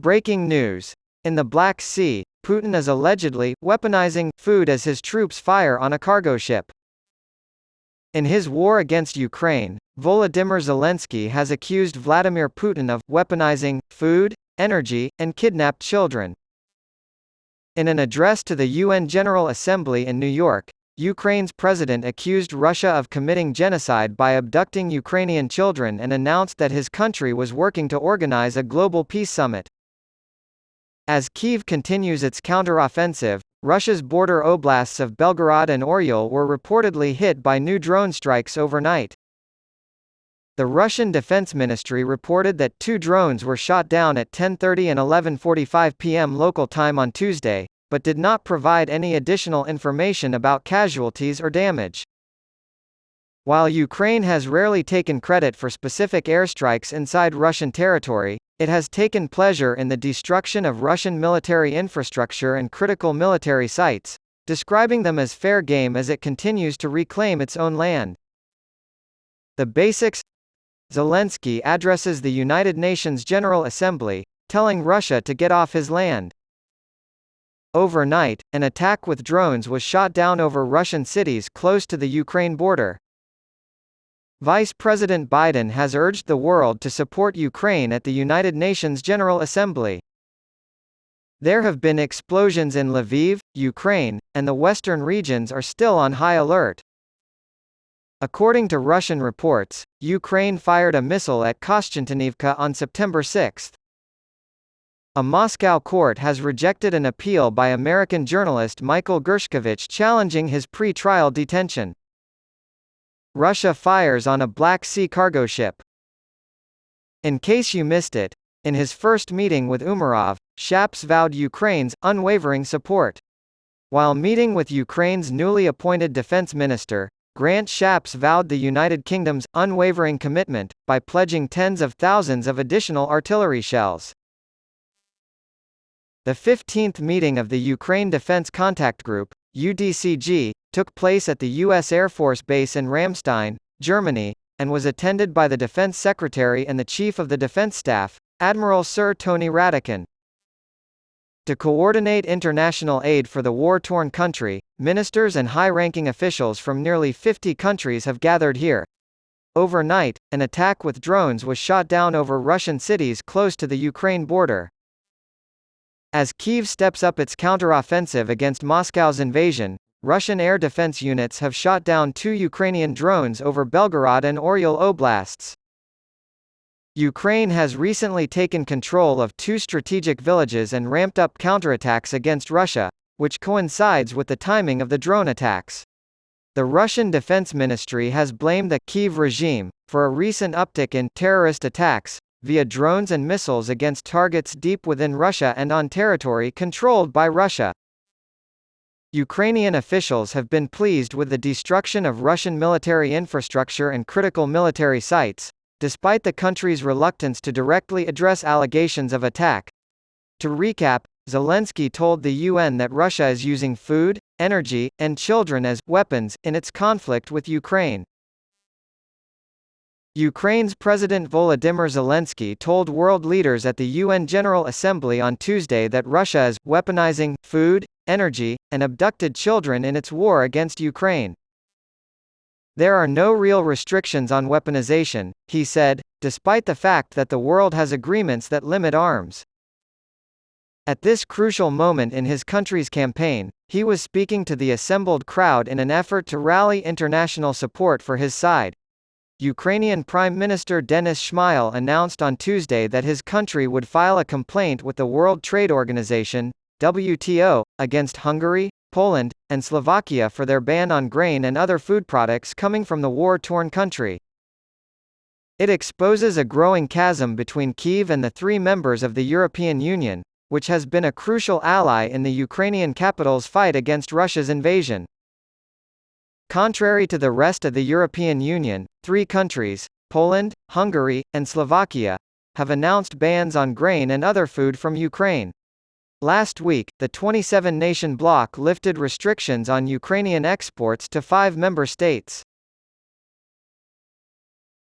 Breaking news. In the Black Sea, Putin is allegedly weaponizing food as his troops fire on a cargo ship. In his war against Ukraine, Volodymyr Zelensky has accused Vladimir Putin of weaponizing food, energy, and kidnapped children. In an address to the UN General Assembly in New York, Ukraine's president accused Russia of committing genocide by abducting Ukrainian children and announced that his country was working to organize a global peace summit. As Kyiv continues its counteroffensive, Russia's border oblasts of Belgorod and Oryol were reportedly hit by new drone strikes overnight. The Russian Defense Ministry reported that 2 drones were shot down at 10:30 and 11:45 p.m. local time on Tuesday, but did not provide any additional information about casualties or damage. While Ukraine has rarely taken credit for specific airstrikes inside Russian territory, it has taken pleasure in the destruction of Russian military infrastructure and critical military sites, describing them as fair game as it continues to reclaim its own land. The basics. Zelensky addresses the United Nations General Assembly, telling Russia to get off his land. Overnight, an attack with drones was shot down over Russian cities close to the Ukraine border. Vice President Biden has urged the world to support Ukraine at the United Nations General Assembly. There have been explosions in Lviv, Ukraine, and the western regions are still on high alert. According to Russian reports, Ukraine fired a missile at Kostiantynivka on September 6. A Moscow court has rejected an appeal by American journalist Michael Gershkovich challenging his pre-trial detention. Russia fires on a Black Sea cargo ship. In case you missed it, in his first meeting with Umarov, Shapps vowed Ukraine's unwavering support. While meeting with Ukraine's newly appointed defense minister, Grant Shapps vowed the United Kingdom's unwavering commitment by pledging tens of thousands of additional artillery shells. The 15th meeting of the Ukraine Defense Contact Group, UDCG, took place at the U.S. Air Force Base in Ramstein, Germany, and was attended by the Defense Secretary and the Chief of the Defense Staff, Admiral Sir Tony Radakin. To coordinate international aid for the war-torn country, ministers and high-ranking officials from nearly 50 countries have gathered here. Overnight, an attack with drones was shot down over Russian cities close to the Ukraine border. As Kyiv steps up its counteroffensive against Moscow's invasion, Russian air defense units have shot down 2 Ukrainian drones over Belgorod and Oryol oblasts. Ukraine has recently taken control of 2 strategic villages and ramped up counterattacks against Russia, which coincides with the timing of the drone attacks. The Russian Defense Ministry has blamed the Kyiv regime for a recent uptick in terrorist attacks via drones and missiles against targets deep within Russia and on territory controlled by Russia. Ukrainian officials have been pleased with the destruction of Russian military infrastructure and critical military sites, despite the country's reluctance to directly address allegations of attack. To recap, Zelensky told the UN that Russia is using food, energy, and children as weapons in its conflict with Ukraine. Ukraine's President Volodymyr Zelensky told world leaders at the UN General Assembly on Tuesday that Russia is weaponizing food, energy, and abducted children in its war against Ukraine. There are no real restrictions on weaponization, he said, despite the fact that the world has agreements that limit arms. At this crucial moment in his country's campaign, he was speaking to the assembled crowd in an effort to rally international support for his side. Ukrainian Prime Minister Denis Shmyhal announced on Tuesday that his country would file a complaint with the World Trade Organization, WTO, against Hungary, Poland, and Slovakia for their ban on grain and other food products coming from the war-torn country. It exposes a growing chasm between Kyiv and the 3 members of the European Union, which has been a crucial ally in the Ukrainian capital's fight against Russia's invasion. Contrary to the rest of the European Union, 3 countries, Poland, Hungary, and Slovakia, have announced bans on grain and other food from Ukraine. Last week, the 27-nation bloc lifted restrictions on Ukrainian exports to 5 member states.